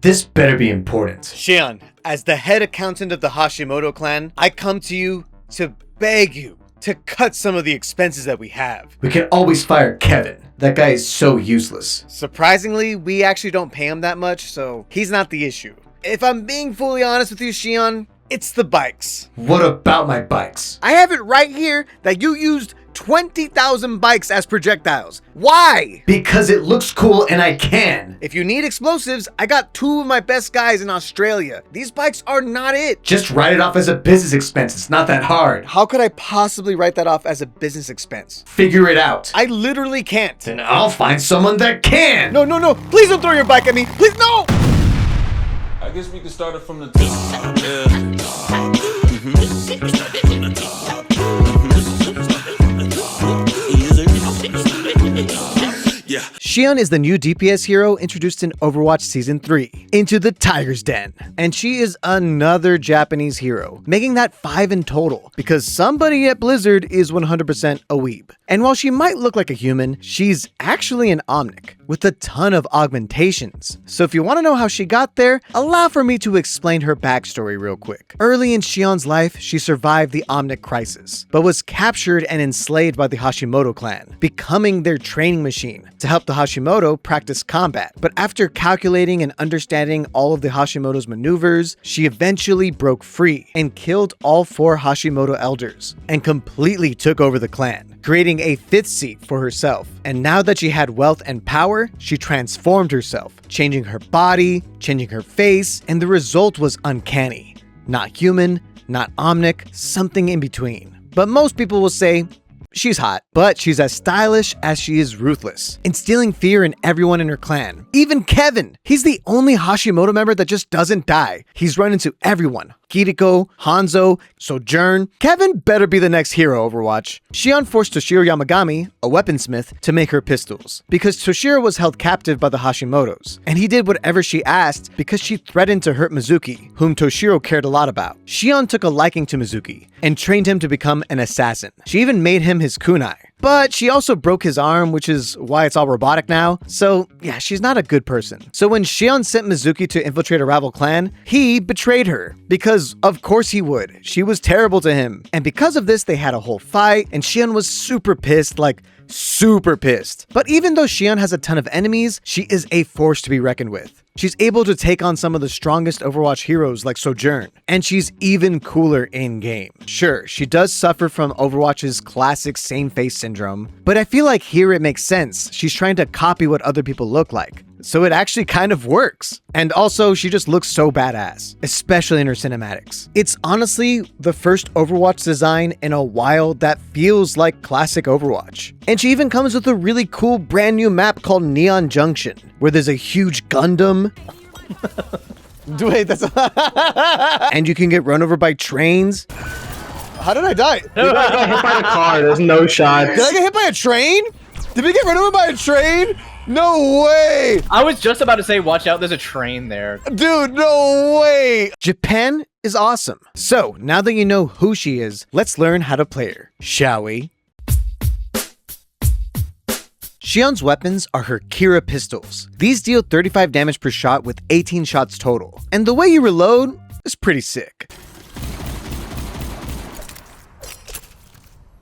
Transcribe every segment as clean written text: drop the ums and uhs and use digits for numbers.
This better be important. Shion, as the head accountant of the Hashimoto clan, I come to you to beg you to cut some of the expenses that we have. We can always fire Kevin. That guy is so useless. Surprisingly, we actually don't pay him that much, so he's not the issue. If I'm being fully honest with you, Shion, it's the bikes. What about my bikes? I have it right here that you used 20,000 bikes as projectiles. Why? Because it looks cool and I can. If you need explosives, I got 2 of my best guys in Australia. These bikes are not it. Just write it off as a business expense. It's not that hard. How could I possibly write that off as a business expense? Figure it out. I literally can't. Then I'll find someone that can. No, please don't throw your bike at me. Please, no! I guess we can start it from the top. Yeah. Shion is the new DPS hero introduced in Overwatch Season 3, Into the Tiger's Den. And she is another Japanese hero, making that 5 in total, because somebody at Blizzard is 100% a weeb. And while she might look like a human, she's actually an Omnic, with a ton of augmentations. So if you want to know how she got there, allow for me to explain her backstory real quick. Early in Shion's life, she survived the Omnic crisis, but was captured and enslaved by the Hashimoto clan, becoming their training machine to help the Hashimoto practice combat. But after calculating and understanding all of the Hashimoto's maneuvers, she eventually broke free and killed all 4 Hashimoto elders and completely took over the clan, creating a 5th seat for herself. And now that she had wealth and power, she transformed herself, changing her body, changing her face, and the result was uncanny. Not human, not Omnic, something in between. But most people will say, she's hot, but she's as stylish as she is ruthless, instilling fear in everyone in her clan. Even Kevin, he's the only Hashimoto member that just doesn't die. He's run into everyone. Kiriko, Hanzo, Sojourn. Kevin better be the next hero, Overwatch. Shion forced Toshiro Yamagami, a weaponsmith, to make her pistols, because Toshiro was held captive by the Hashimotos, and he did whatever she asked because she threatened to hurt Mizuki, whom Toshiro cared a lot about. Shion took a liking to Mizuki, and trained him to become an assassin. She even made him his kunai. But she also broke his arm, which is why it's all robotic now. So yeah, she's not a good person. So when Shion sent Mizuki to infiltrate a rival clan, he betrayed her. Because of course he would. She was terrible to him. And because of this, they had a whole fight, and Shion was super pissed, like super pissed. But even though Shion has a ton of enemies, she is a force to be reckoned with. She's able to take on some of the strongest Overwatch heroes like Sojourn, and she's even cooler in-game. Sure, she does suffer from Overwatch's classic same face syndrome, but I feel like here it makes sense. She's trying to copy what other people look like. So it actually kind of works. And also, she just looks so badass, especially in her cinematics. It's honestly the first Overwatch design in a while that feels like classic Overwatch. And she even comes with a really cool brand new map called Neon Junction, where there's a huge Gundam. Wait, that's and you can get run over by trains. How did I die? You got hit by the car. There's no shot. Did I get hit by a train? Did we get run over by a train? No way! I was just about to say, watch out, there's a train there. Dude, no way! Japan is awesome. So, now that you know who she is, let's learn how to play her, shall we? Shion's weapons are her Kira pistols. These deal 35 damage per shot with 18 shots total. And the way you reload is pretty sick.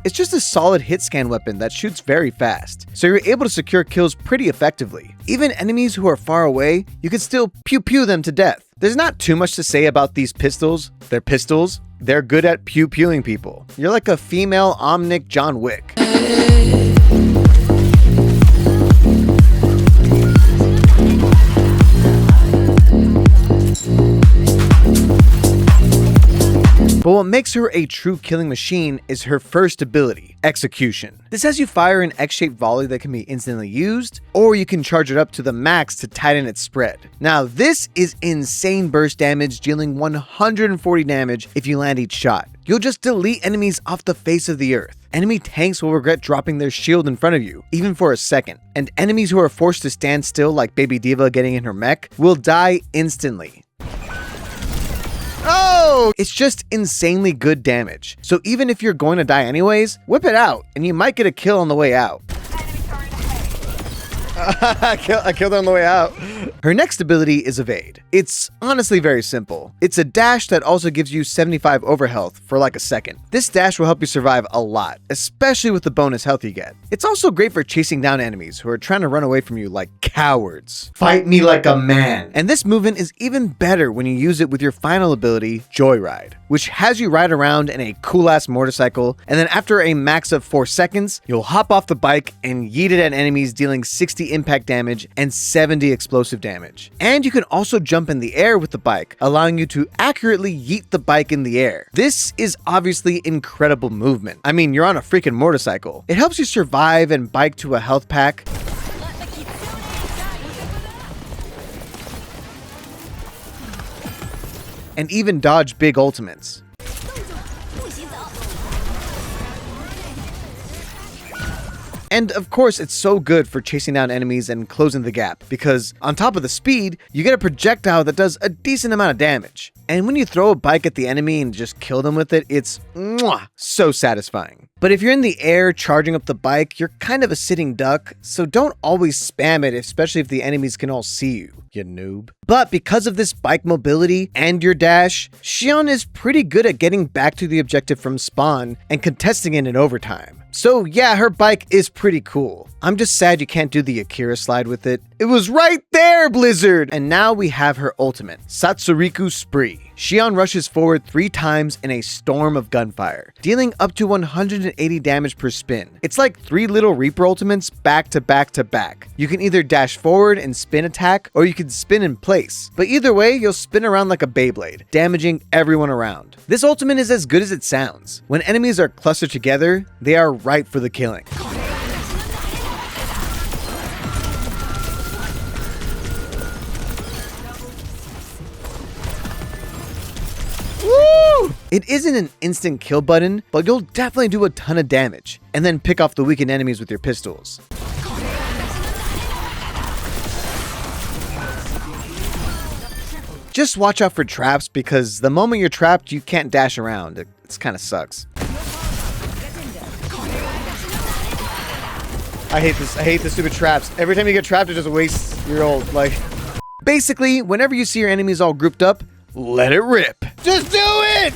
It's just a solid hit scan weapon that shoots very fast, so you're able to secure kills pretty effectively. Even enemies who are far away, you can still pew-pew them to death. There's not too much to say about these pistols. They're pistols. They're good at pew-pewing people. You're like a female Omnic John Wick. But what makes her a true killing machine is her first ability, Execution. This has you fire an X-shaped volley that can be instantly used, or you can charge it up to the max to tighten its spread. Now this is insane burst damage, dealing 140 damage if you land each shot. You'll just delete enemies off the face of the earth. Enemy tanks will regret dropping their shield in front of you, even for a second. And enemies who are forced to stand still, like Baby Diva getting in her mech, will die instantly. Oh! It's just insanely good damage. So even if you're going to die anyways, whip it out, and you might get a kill on the way out. I killed her on the way out. Her next ability is Evade. It's honestly very simple. It's a dash that also gives you 75 overhealth for like a second. This dash will help you survive a lot, especially with the bonus health you get. It's also great for chasing down enemies who are trying to run away from you like cowards. Fight me like a man. And this movement is even better when you use it with your final ability, Joyride, which has you ride around in a cool-ass motorcycle, and then after a max of 4 seconds, you'll hop off the bike and yeet it at enemies, dealing 60 impact damage and 70 explosive damage. And you can also jump in the air with the bike, allowing you to accurately yeet the bike in the air. This is obviously incredible movement. I mean, you're on a freaking motorcycle. It helps you survive and bike to a health pack, and even dodge big ultimates. And of course, it's so good for chasing down enemies and closing the gap, because on top of the speed, you get a projectile that does a decent amount of damage. And when you throw a bike at the enemy and just kill them with it, it's so satisfying. But if you're in the air charging up the bike, you're kind of a sitting duck, so don't always spam it, especially if the enemies can all see you noob. But because of this bike mobility and your dash, Shion is pretty good at getting back to the objective from spawn and contesting it in overtime. So yeah, her bike is pretty cool. I'm just sad you can't do the Akira slide with it. It was right there, Blizzard! And now we have her ultimate, Satsuriku Spree. Shion rushes forward 3 times in a storm of gunfire, dealing up to 180 damage per spin. It's like 3 little Reaper ultimates back to back to back. You can either dash forward and spin attack, or you can spin in place. But either way, you'll spin around like a Beyblade, damaging everyone around. This ultimate is as good as it sounds. When enemies are clustered together, they are ripe for the killing. Woo! It isn't an instant kill button, but you'll definitely do a ton of damage, and then pick off the weakened enemies with your pistols. Just watch out for traps, because the moment you're trapped, you can't dash around. It kind of sucks. I hate this. I hate the stupid traps. Every time you get trapped, it just wastes your ult. Like, basically, whenever you see your enemies all grouped up, let it rip. Just do it!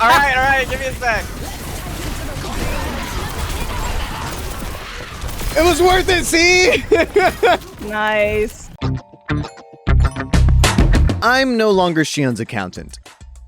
All right, give me a sec. It was worth it, see? Nice. I'm no longer Shion's accountant.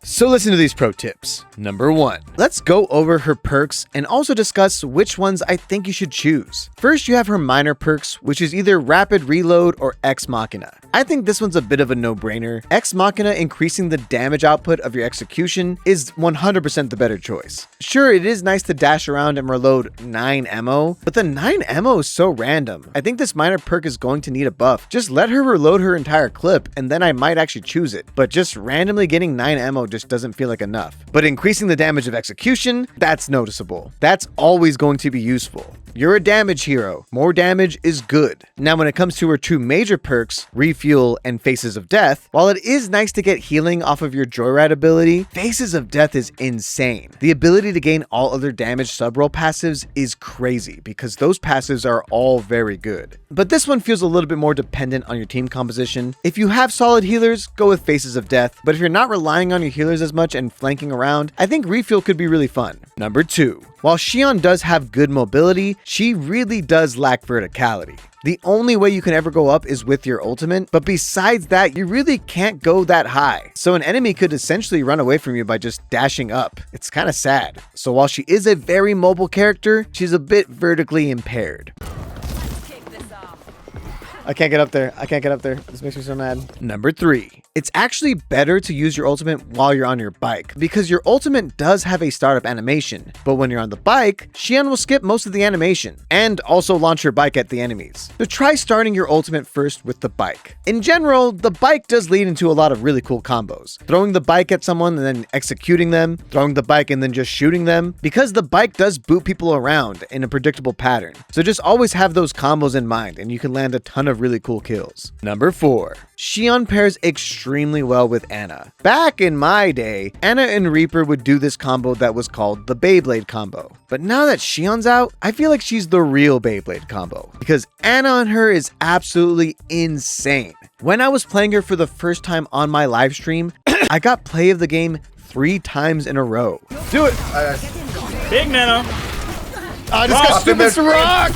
So listen to these pro tips. Number 1, let's go over her perks and also discuss which ones I think you should choose. First, you have her minor perks, which is either Rapid Reload or Ex Machina. I think this one's a bit of a no-brainer. Ex Machina increasing the damage output of your execution is 100% the better choice. Sure, it is nice to dash around and reload 9 ammo, but the 9 ammo is so random. I think this minor perk is going to need a buff. Just let her reload her entire clip, and then I might actually choose it. But just randomly getting 9 ammo just doesn't feel like enough. But increasing the damage of execution, that's noticeable. That's always going to be useful. You're a damage hero. More damage is good. Now, when it comes to her 2 major perks, Refuel and Faces of Death, while it is nice to get healing off of your Joyride ability, Faces of Death is insane. The ability to gain all other damage sub-roll passives is crazy, because those passives are all very good. But this one feels a little bit more dependent on your team composition. If you have solid healers, go with Faces of Death, but if you're not relying on your healers as much and flanking around, I think Refuel could be really fun. Number 2, while Shion does have good mobility, she really does lack verticality. The only way you can ever go up is with your ultimate, but besides that, you really can't go that high. So an enemy could essentially run away from you by just dashing up. It's kind of sad. So while she is a very mobile character, she's a bit vertically impaired. I can't get up there. I can't get up there. This makes me so mad. Number 3. It's actually better to use your ultimate while you're on your bike, because your ultimate does have a startup animation, but when you're on the bike, Shion will skip most of the animation and also launch her bike at the enemies. So try starting your ultimate first with the bike. In general, the bike does lead into a lot of really cool combos. Throwing the bike at someone and then executing them, throwing the bike and then just shooting them, because the bike does boot people around in a predictable pattern. So just always have those combos in mind and you can land a ton of of really cool kills. Number 4. Shion pairs extremely well with Ana. Back in my day, Ana and Reaper would do this combo that was called the Beyblade combo. But now that Shion's out, I feel like she's the real Beyblade combo, because Ana on her is absolutely insane. When I was playing her for the first time on my live stream, I got play of the game 3 times in a row. Do it. Big Nano. I just got stupid to rock.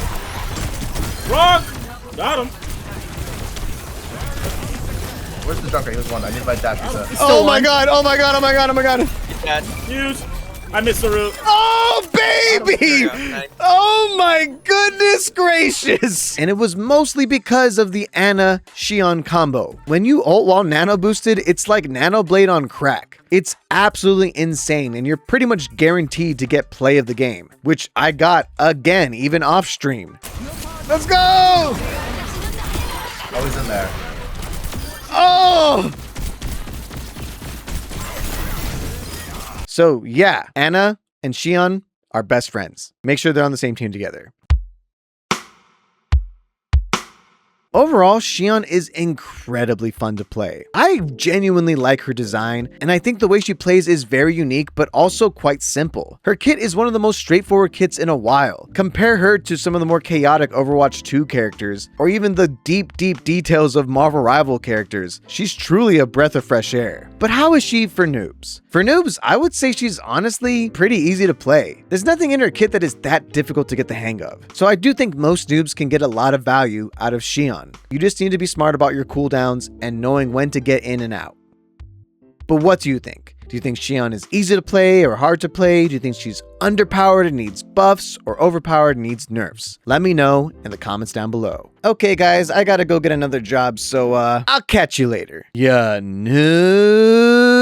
Rock. Got him. Where's the dunker? He was one. I need my dash. Oh my god. Oh my god. Oh my god. Oh my god. Dead. Huge. I missed the root. Oh, baby! Oh my goodness gracious! And it was mostly because of the Ana Shion combo. When you ult while nano boosted, it's like Nano Blade on crack. It's absolutely insane, and you're pretty much guaranteed to get play of the game, which I got again, even off stream. Let's go! Always in there. Oh! So yeah, Ana and Shion are best friends. Make sure they're on the same team together. Overall, Shion is incredibly fun to play. I genuinely like her design, and I think the way she plays is very unique, but also quite simple. Her kit is one of the most straightforward kits in a while. Compare her to some of the more chaotic Overwatch 2 characters, or even the deep details of Marvel Rival characters. She's truly a breath of fresh air. But how is she for noobs? For noobs, I would say she's honestly pretty easy to play. There's nothing in her kit that is that difficult to get the hang of. So I do think most noobs can get a lot of value out of Shion. You just need to be smart about your cooldowns and knowing when to get in and out. But what do you think? Do you think Shion is easy to play or hard to play? Do you think she's underpowered and needs buffs, or overpowered and needs nerfs? Let me know in the comments down below. Okay guys, I gotta go get another job, so I'll catch you later. Yeah, noob.